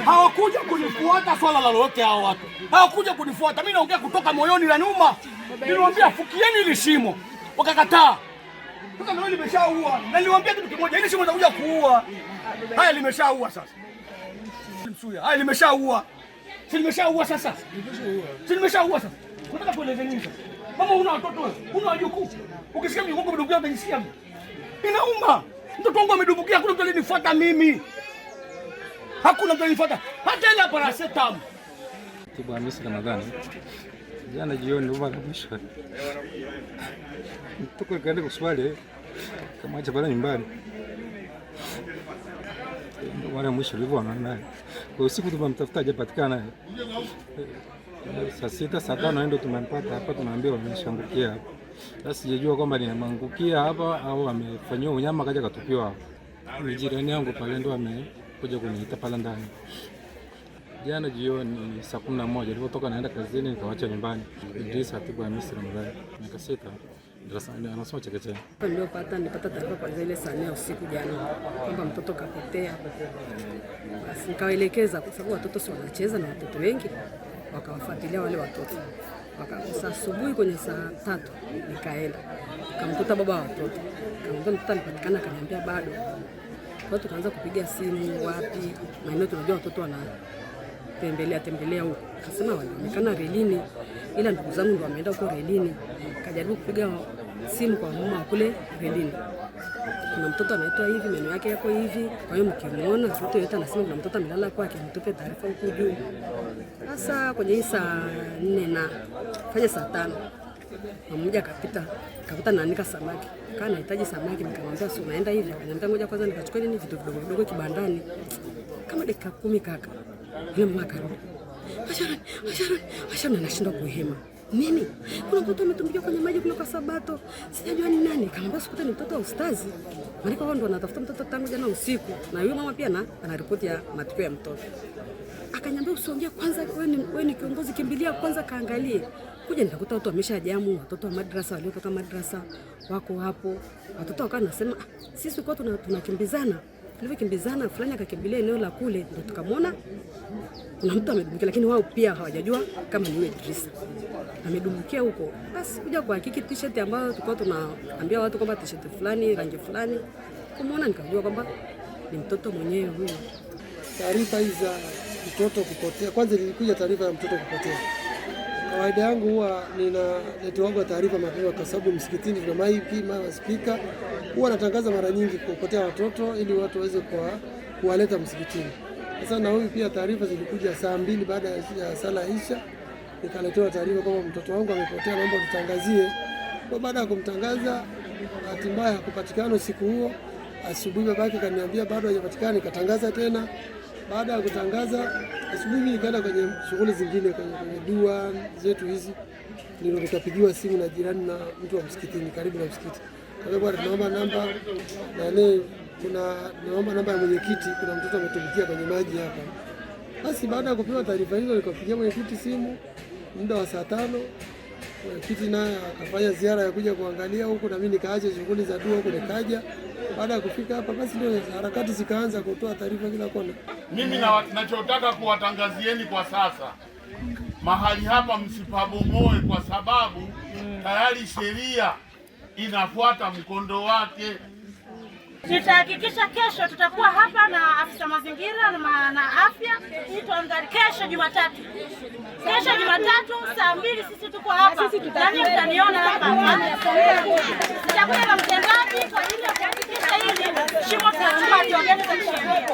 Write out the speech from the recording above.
Hawakuja kunifuata swala lolote hao watu. Hawakuja kunifuata. Mimi naongea kutoka moyoni la nyuma. Niliwaambia fukieni ile shimo. Wakakataa. Sasa ndio limeshaua. Na niliwaambia kitu kimoja, ile shimo litakuja kuua. Haya limeshaua sasa. Haya limeshaua. Si limeshaua sasa. Si limeshaua sasa. Unataka kueleza nini sasa? Mama una watoto wewe, una wajukuu. Ukisikia mjukuu umedumbukia unajisikia. Inauma. Mtoto wangu amedumbukia, hakuna mtu alinifuata mimi. Hakuna mtu alinifuata. Hata ile paracetamol. Tibu Hamisi Ramadhani. Jana jioni ndio mwisho. Mtoto kaenda kuswali kama acha pale nyumbani. Ndio mara mwisho nilivyoona naye. Kwa usiku tumemtafuta hajapatikana. Saa 6 saa 5 ndio tumempata hapa, tunaambiwa ameshangukia hapa. Sasa sijajua kwamba ni ameangukia hapa au amefanywa unyama kaja katupiwa hapa. Ni jirani yangu pale ndo amekuja kuniita pale ndani. Jana jioni saa 11 nilipotoka naenda kazini nikawaacha nyumbani. Idrisa Tibu Hamisi Ramadhani miaka 6 darasani anasoma chekechea. Nilipata taarifa kwa ile saa 4 usiku jana kwamba mtoto kapotea. Basi nikawaelekeza kwa sababu watoto si wanacheza na watoto wengi, wakawafuatilia wale watoto. Wakakosa asubuhi kwenye saa 3 nikaenda. Kamkuta baba wa watoto. Kamkuta mtoto alipatikana, akaniambia bado. Kwa hiyo tukaanza kupiga simu wapi, maeneo tunajua watoto tembelea huko. Akasema wanaonekana relini, ila ndugu zangu ndio wameenda huko relini. Kajaribu kupiga simu kwa mama kule relini. Kuna mtoto anaitwa hivi, meno yake yako hivi. Kwa hiyo mkimuona mtoto yote anasema kuna mtoto amelala kwake, mtupe taarifa huko juu. Sasa kwenye hii saa 4 na fanya saa 5. Mmoja akapita, akakuta naanika samaki. Kana anahitaji samaki, nikamwambia si unaenda hivi. Akaniambia ngoja kwanza nikachukue nini vitu vidogo kibandani. Kama dakika 10 kaka. Yule mama akarudi. Ashana anashindwa kuhema. Nini? Kuna mtoto ametumbukia kwenye maji kuna kwa Sabato. Sijajua ni nani. Kaambia sikuta ni mtoto wa ustazi. Maana wao ndo wanatafuta mtoto tangu jana usiku. Na yule mama pia ana ripoti ya matukio ya mtoto. Akaniambia usiongee kwanza, wewe ni kiongozi, kimbilia kwanza kaangalie. Kuja nikakuta watu wameshajamu, watoto wa madrasa waliotoka madrasa wako hapo. Watoto wakawa nasema sisi kwa tunakimbizana. Tulivyokimbizana fulani akakimbilia eneo la kule, ndio tukamwona kuna mtu amedumbukia, lakini wao pia hawajajua kama ni Idrisa amedumbukia huko. Basi kuja kwa hakiki t-shirt ambayo tulikuwa tunaambia watu kwamba t-shirt fulani rangi fulani, kumwona nikajua kwamba ni mtoto mwenyewe huyo. Taarifa hizi za mtoto kupotea, kwanza nilikuja taarifa ya mtoto kupotea. Kawaida yangu huwa ninaletewa taarifa mapema kwa sababu msikitini tuna maiki, speaker, huwa natangaza mara nyingi kupotea watoto ili watu waweze kuwaleta msikitini. Sasa na huyu pia taarifa zilikuja saa 2 baada ya sala Isha, nikaletewa taarifa kwamba mtoto wangu amepotea, naomba tutangazie. Kwa baada ya kumtangaza, bahati mbaya hakupatikana siku huo. Asubuhi babake kaniambia bado hajapatikana, nikatangaza tena. Baada ya kutangaza asubuhi nikaenda kwenye shughuli zingine kwenye dua zetu hizi, ndio nikapigiwa simu na jirani na mtu wa msikitini karibu na msikiti. Kwa hiyo tunaomba namba naomba namba ya mwenyekiti, kuna mtoto ametumbukia kwenye maji hapa. Basi baada ya kupewa taarifa hizo nikapigia mwenyekiti simu muda wa saa 5. Mwenyekiti naye akafanya ziara ya kuja kuangalia huko, na mimi nikaacha shughuli za dua huko nikaja. Baada ya kufika hapa basi ndio harakati zikaanza kutoa taarifa kila kona. Mimi ninachotaka kuwatangazieni kwa sasa, mahali hapa msipabomoe, kwa sababu tayari sheria inafuata mkondo wake. Nitahakikisha kesho tutakuwa hapa na afisa mazingira na afya. Tuangalie kesho Jumatatu. Kesho Jumatatu saa 2 sisi tuko hapa. Nani mtaniona hapa? Nitakuwa na mtendaji kwa ajili ya kuhakikisha hili shimo tunachukua tuongeze.